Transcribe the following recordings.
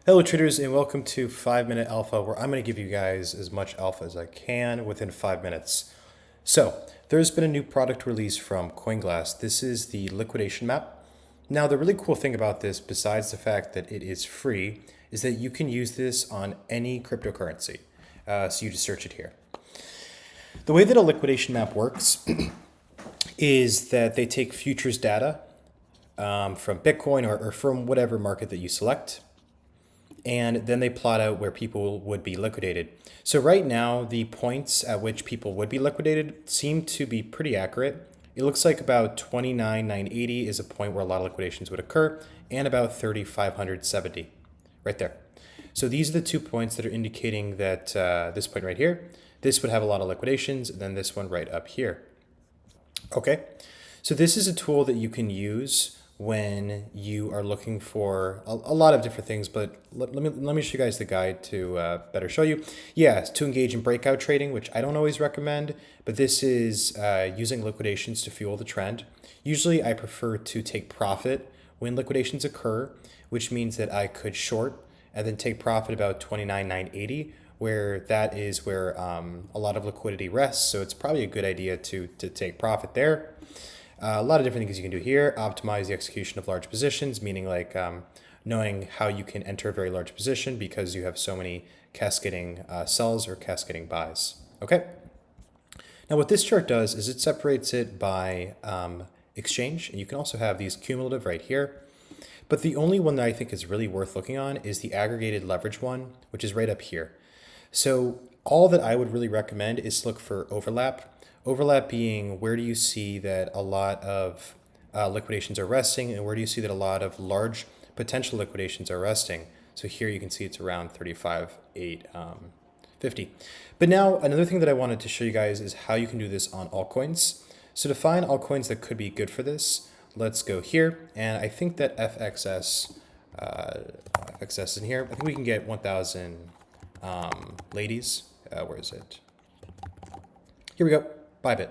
Hello traders and welcome to 5 Minute Alpha, where I'm going to give you guys as much alpha as I can within 5 minutes. So there's been a new product release from CoinGlass. This is the Liquidation Map. Now the really cool thing about this, besides the fact that it is free, is that you can use this on any cryptocurrency. So you just search it here. The way that a liquidation map works is that they take futures data from Bitcoin or from whatever market that you select, and then they plot out where people would be liquidated. So right now, the points at which people would be liquidated seem to be pretty accurate. It looks like about 29,980 is a point where a lot of liquidations would occur, and about 3,570 right there. So these are the 2 points that are indicating that this point right here, this would have a lot of liquidations, and then this one right up here. Okay, so this is a tool that you can use when you are looking for a lot of different things, but let me show you guys the guide to better show you. Yeah, to engage in breakout trading, which I don't always recommend, but this is using liquidations to fuel the trend. Usually I prefer to take profit when liquidations occur, which means that I could short and then take profit about 29,980, where that is where a lot of liquidity rests. So it's probably a good idea to take profit there. A lot of different things you can do here. Optimize the execution of large positions, meaning like knowing how you can enter a very large position because you have so many cascading sells or cascading buys. Okay. Now what this chart does is it separates it by exchange, and you can also have these cumulative right here. But the only one that I think is really worth looking on is the aggregated leverage one, which is right up here. So all that I would really recommend is to look for overlap. Overlap being where do you see that a lot of liquidations are resting, and where do you see that a lot of large potential liquidations are resting. So here you can see it's around 35,850. But now another thing that I wanted to show you guys is how you can do this on altcoins. So to find altcoins that could be good for this, let's go here. And I think that FXS is in here. I think we can get 1,000 ladies. Where is it? Here we go. Bybit.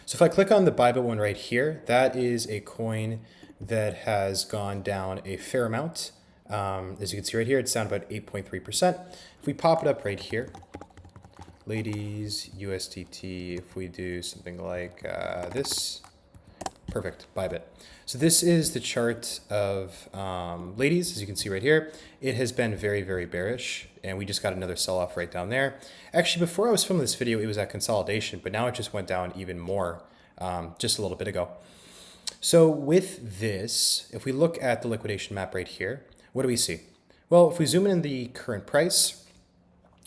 So if I click on the Bybit one right here, that is a coin that has gone down a fair amount. As you can see right here, it's down about 8.3%. If we pop it up right here, ladies, USDT, if we do something like this, perfect, Bybit. So this is the chart of ladies, as you can see right here. It has been very, very bearish, and we just got another sell-off right down there. Actually, before I was filming this video, it was at consolidation, but now it just went down even more just a little bit ago. So with this, if we look at the liquidation map right here, what do we see? Well, if we zoom in the current price,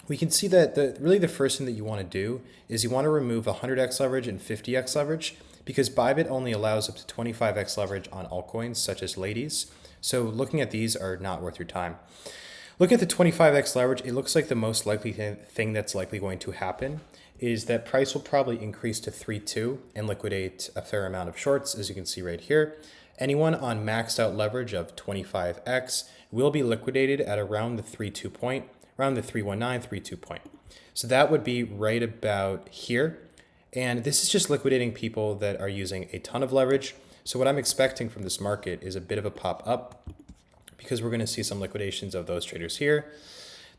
we can see that really the first thing that you want to do is you want to remove 100x leverage and 50x leverage, because Bybit only allows up to 25x leverage on altcoins such as ladies. So looking at these are not worth your time. Looking at the 25x leverage, it looks like the most likely thing that's likely going to happen is that price will probably increase to 3.2 and liquidate a fair amount of shorts, as you can see right here. Anyone on maxed out leverage of 25x will be liquidated at around the 3.2 point, around the 3.19, 3.2 point. So that would be right about here. And this is just liquidating people that are using a ton of leverage. So what I'm expecting from this market is a bit of a pop up, because we're going to see some liquidations of those traders here.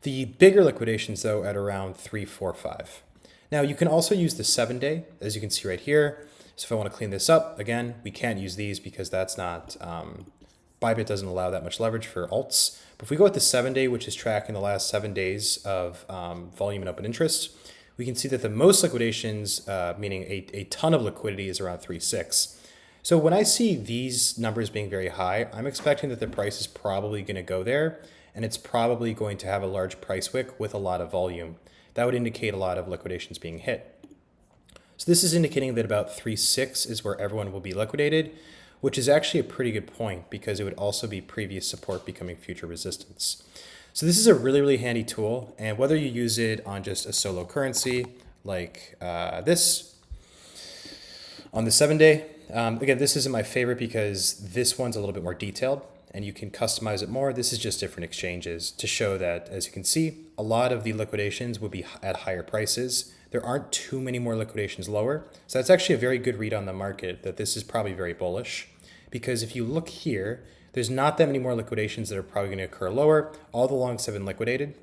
The bigger liquidations, though, at around 345. Now, you can also use the 7-day, as you can see right here. So if I want to clean this up, again, we can't use these because that's not, Bybit doesn't allow that much leverage for alts. But if we go with the 7-day, which is tracking the last 7 days of volume and open interest, we can see that the most liquidations, meaning a ton of liquidity, is around 3.6. So when I see these numbers being very high, I'm expecting that the price is probably going to go there, and it's probably going to have a large price wick with a lot of volume. That would indicate a lot of liquidations being hit. So this is indicating that about 3.6 is where everyone will be liquidated, which is actually a pretty good point because it would also be previous support becoming future resistance. So this is a really, really handy tool, and whether you use it on just a solo currency like this, on the 7-day, again, this isn't my favorite because this one's a little bit more detailed and you can customize it more. This is just different exchanges to show that, as you can see, a lot of the liquidations would be at higher prices. There aren't too many more liquidations lower. So that's actually a very good read on the market that this is probably very bullish, because if you look here, there's not that many more liquidations that are probably going to occur lower. All the longs have been liquidated.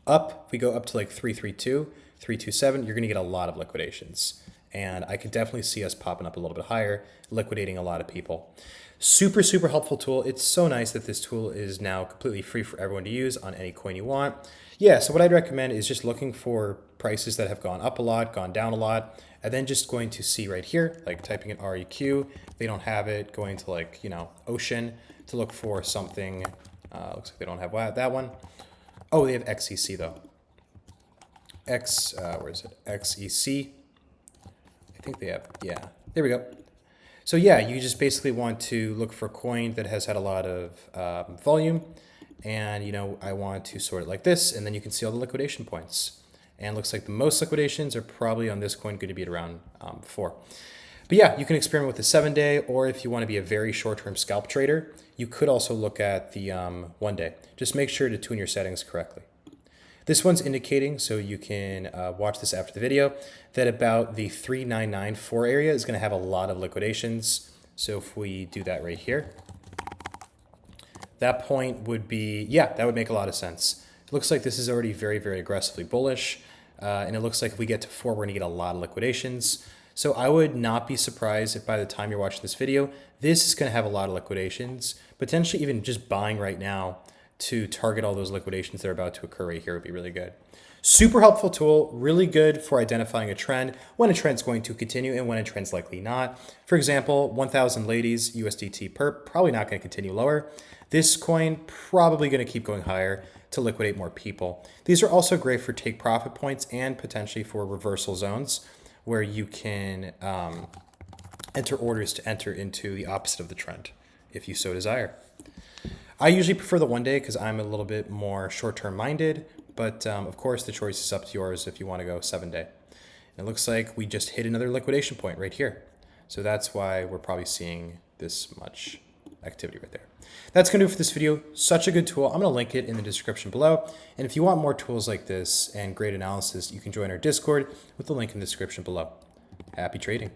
Up, if we go up to like 332, 327, you're going to get a lot of liquidations. And I could definitely see us popping up a little bit higher, liquidating a lot of people. Super, super helpful tool. It's so nice that this tool is now completely free for everyone to use on any coin you want. Yeah, so what I'd recommend is just looking for prices that have gone up a lot, gone down a lot, and then just going to see right here, like typing in REQ. If they don't have it, going to like, Ocean to look for something. Looks like they don't have that one. Oh, they have XEC though. Where is it? XEC. I think they have, yeah, there we go. So yeah, you just basically want to look for a coin that has had a lot of volume, and I want to sort it like this, and then you can see all the liquidation points. And it looks like the most liquidations are probably on this coin going to be at around 4. But yeah, you can experiment with the 7-day, or if you want to be a very short-term scalp trader, you could also look at the 1-day. Just make sure to tune your settings correctly. This one's indicating, so you can watch this after the video, that about the 3994 area is going to have a lot of liquidations. So if we do that right here, that point would be, yeah, that would make a lot of sense. It looks like this is already very, very aggressively bullish. And it looks like if we get to 4, we're going to get a lot of liquidations. So I would not be surprised if by the time you're watching this video, this is going to have a lot of liquidations, potentially even just buying right now to target all those liquidations that are about to occur right here would be really good. Super helpful tool, really good for identifying a trend, when a trend's going to continue and when a trend's likely not. For example, 1,000 ladies USDT perp, probably not going to continue lower. This coin probably going to keep going higher to liquidate more people. These are also great for take profit points and potentially for reversal zones where you can enter orders to enter into the opposite of the trend if you so desire. I usually prefer the 1-day because I'm a little bit more short-term minded, but of course the choice is up to yours if you want to go 7-day. It looks like we just hit another liquidation point right here. So that's why we're probably seeing this much activity right there. That's going to do it for this video. Such a good tool. I'm going to link it in the description below. And if you want more tools like this and great analysis, you can join our Discord with the link in the description below. Happy trading.